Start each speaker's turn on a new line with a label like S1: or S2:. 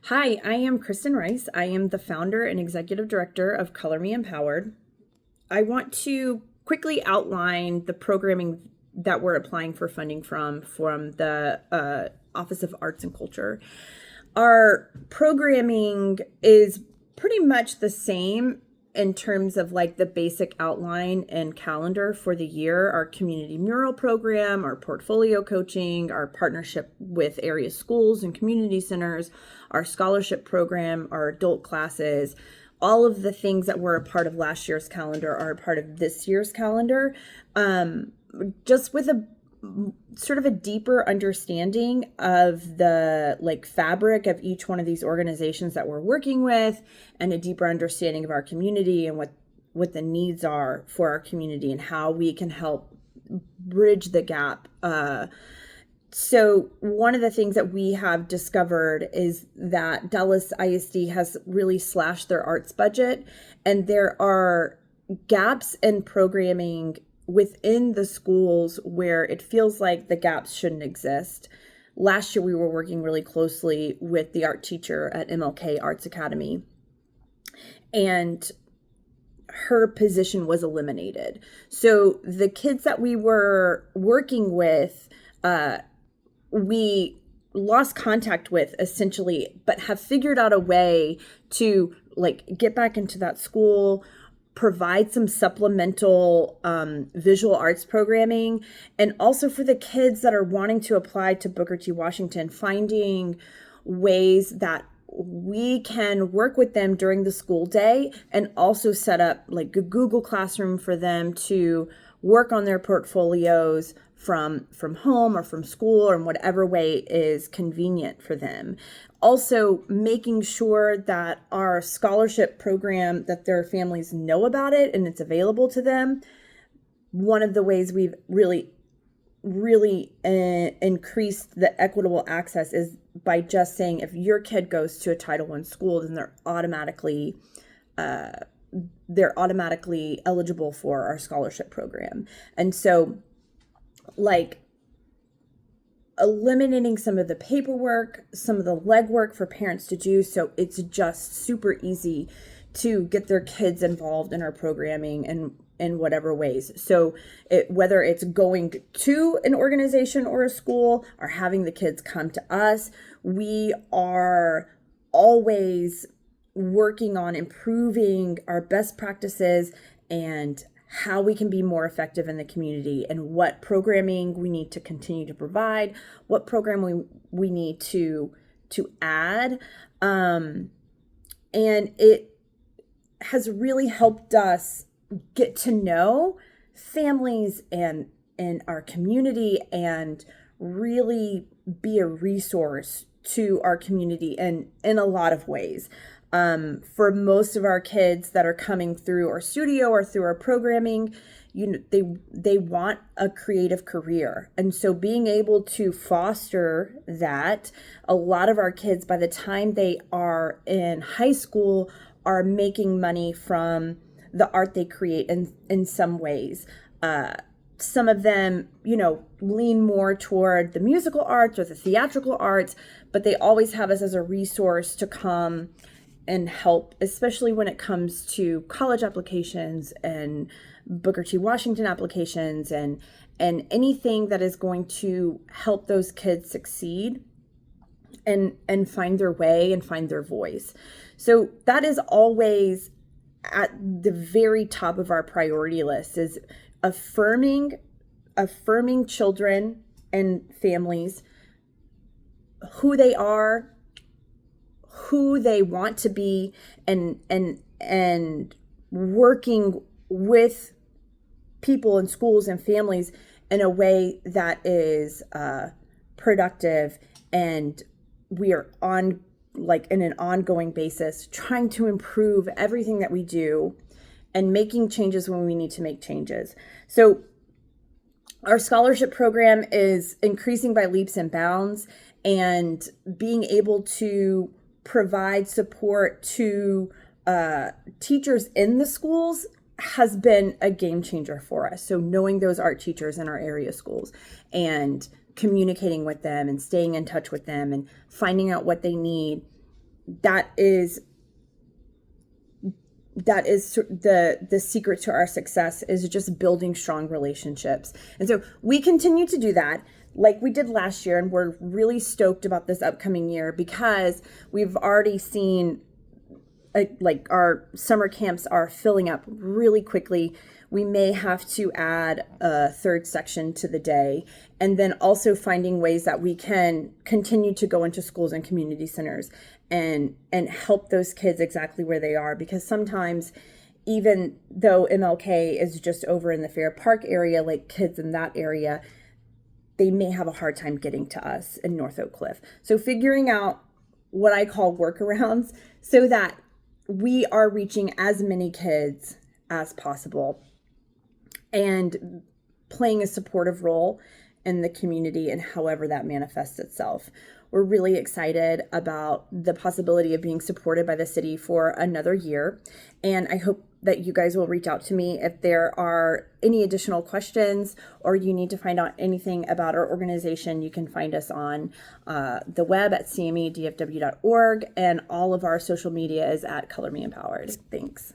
S1: Hi, I am Kristen Rice. I am the founder and executive director of Color Me Empowered. I want to quickly outline the programming that we're applying for funding from the Office of Arts and Culture. Our programming is pretty much the same in terms of like the basic outline and calendar for the year. Our community mural program, our portfolio coaching, our partnership with area schools and community centers, our scholarship program, our adult classes, all of the things that were a part of last year's calendar are a part of this year's calendar. Just with a sort of a deeper understanding of the like fabric of each one of these organizations that we're working with, and a deeper understanding of our community and what the needs are for our community and how we can help bridge the gap. So one of the things that we have discovered is that Dallas ISD has really slashed their arts budget, and there are gaps in programming within the schools where it feels like the gaps shouldn't exist. Last year, we were working really closely with the art teacher at MLK Arts Academy, and her position was eliminated. So the kids that we were working with, we lost contact with essentially, but have figured out a way to like get back into that school, provide some supplemental visual arts programming, and also for the kids that are wanting to apply to Booker T. Washington, finding ways that we can work with them during the school day and also set up like a Google Classroom for them to work on their portfolios from home or from school or in whatever way is convenient for them. Also making sure that our scholarship program, that their families know about it and it's available to them. One of the ways we've really increased the equitable access is by just saying if your kid goes to a Title I school, then they're automatically eligible for our scholarship program. And so like eliminating some of the paperwork, some of the legwork for parents to do, so it's just super easy to get their kids involved in our programming and in whatever ways. So whether it's going to an organization or a school or having the kids come to us, we are always working on improving our best practices and how we can be more effective in the community, and what programming we need to continue to provide, what program we need to add. And it has really helped us get to know families and our community and really be a resource to our want in a lot of ways. For most of our kids that are coming through our studio or through our programming, they want a creative career. And so being able to foster that, a lot of our kids, by the time they are in high school, are making money from the art they create in some ways. Some of them, lean more toward the musical arts or the theatrical arts, but they always have us as a resource to come and help, especially when it comes to college applications and Booker T. Washington applications and anything that is going to help those kids succeed and find their way and find their voice. So that is always at the very top of our priority list, is affirming children and families, who they are, who they want to be, and working with people and schools and families in a way that is productive, and we are on in an ongoing basis trying to improve everything that we do and making changes when we need to make changes. So our scholarship program is increasing by leaps and bounds, and being able to provide support to teachers in the schools has been a game changer for us. So knowing those art teachers in our area schools and communicating with them and staying in touch with them and finding out what they need that is the secret to our success, is just building strong relationships. And so we continue to do that like we did last year, and we're really stoked about this upcoming year because we've already seen like our summer camps are filling up really quickly. We may have to add a third section to the day, and then also finding ways that we can continue to go into schools and community centers and help those kids exactly where they are, because sometimes even though MLK is just over in the Fair Park area, like kids in that area, they may have a hard time getting to us in North Oak Cliff. So figuring out what I call workarounds so that we are reaching as many kids as possible and playing a supportive role in the community and however that manifests itself. We're really excited about the possibility of being supported by the city for another year. And I hope that you guys will reach out to me if there are any additional questions or you need to find out anything about our organization. You can find us on the web at cmedfw.org, and all of our social media is at Color Me Empowered. Thanks.